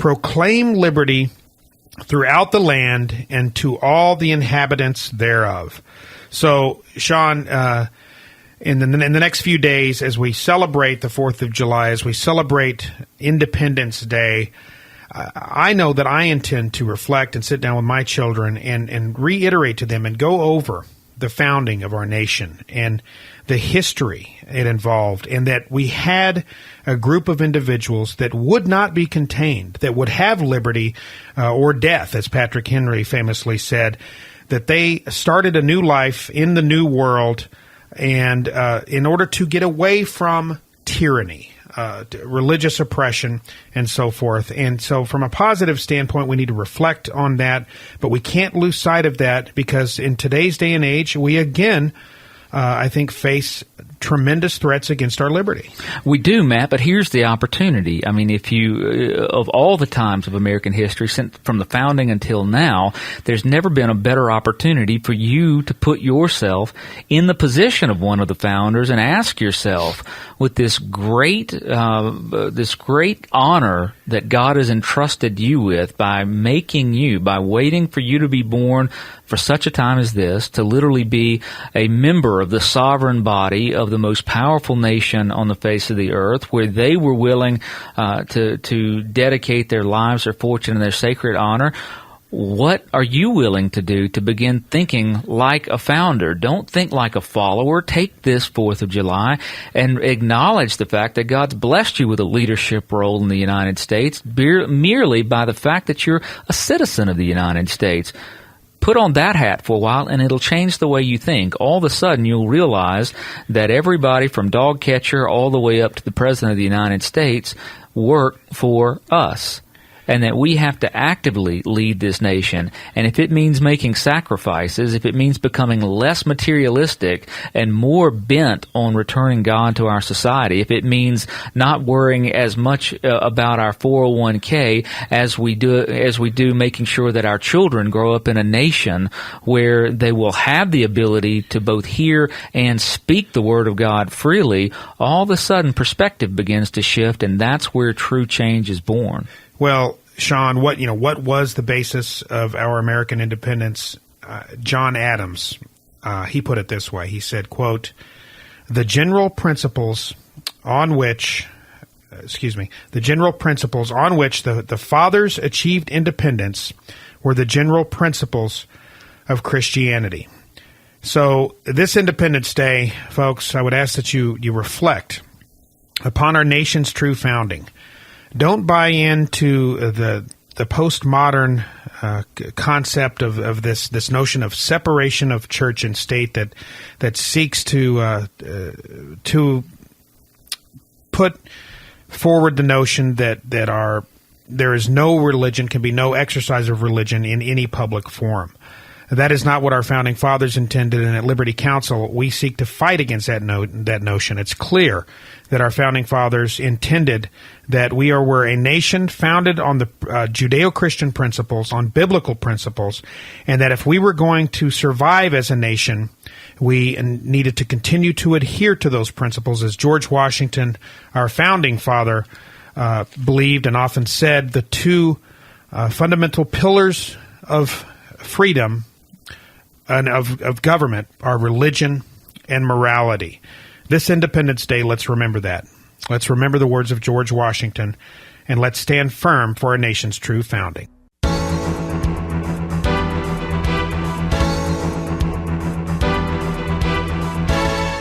proclaim liberty throughout the land and to all the inhabitants thereof. So, Sean, in the next few days, as we celebrate the 4th of July, as we celebrate Independence Day, I know that I intend to reflect and sit down with my children and reiterate to them and go over the founding of our nation and the history it involved, and that we had a group of individuals that would not be contained, that would have liberty or death, as Patrick Henry famously said, that they started a new life in the new world, and in order to get away from tyranny, religious oppression, and so forth. And so from a positive standpoint, we need to reflect on that, but we can't lose sight of that, because in today's day and age, we again, I think, face tremendous threats against our liberty. We do, Matt, but here's the opportunity. I mean, if you, of all the times of American history, since from the founding until now, there's never been a better opportunity for you to put yourself in the position of one of the founders and ask yourself, with this great honor that God has entrusted you with by making you, by waiting for you to be born for such a time as this, to literally be a member of the sovereign body of the most powerful nation on the face of the earth, where they were willing to dedicate their lives, their fortune, and their sacred honor. What are you willing to do to begin thinking like a founder? Don't think like a follower. Take this 4th of July and acknowledge the fact that God's blessed you with a leadership role in the United States merely by the fact that you're a citizen of the United States. Put on that hat for a while, and it'll change the way you think. All of a sudden, you'll realize that everybody from dog catcher all the way up to the President of the United States work for us, and that we have to actively lead this nation. And if it means making sacrifices, if it means becoming less materialistic and more bent on returning God to our society, if it means not worrying as much about our 401k as we do making sure that our children grow up in a nation where they will have the ability to both hear and speak the Word of God freely, all of a sudden perspective begins to shift, and that's where true change is born. Well, Sean, what was the basis of our American independence? John Adams, he put it this way. He said, quote, the general principles on which the fathers achieved independence were the general principles of Christianity. So this Independence Day, folks, I would ask that you reflect upon our nation's true founding. Don't buy into the postmodern concept of this notion of separation of church and state that seeks to put forward the notion that there is no religion, can be no exercise of religion in any public forum. That is not what our founding fathers intended, and at Liberty Counsel, we seek to fight against that notion. It's clear that our founding fathers intended that we were a nation founded on the Judeo-Christian principles, on biblical principles, and that if we were going to survive as a nation, we needed to continue to adhere to those principles. As George Washington, our founding father, believed and often said, the two fundamental pillars of freedom and of government are religion and morality. This Independence Day, let's remember that. Let's remember the words of George Washington, and let's stand firm for our nation's true founding.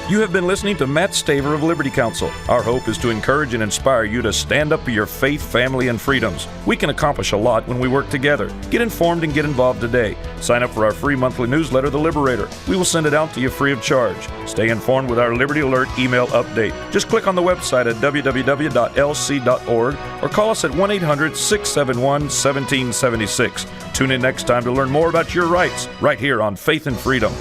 You have been listening to Matt Staver of Liberty Counsel. Our hope is to encourage and inspire you to stand up for your faith, family, and freedoms. We can accomplish a lot when we work together. Get informed and get involved today. Sign up for our free monthly newsletter, The Liberator. We will send it out to you free of charge. Stay informed with our Liberty Alert email update. Just click on the website at www.lc.org or call us at 1-800-671-1776. Tune in next time to learn more about your rights right here on Faith and Freedom.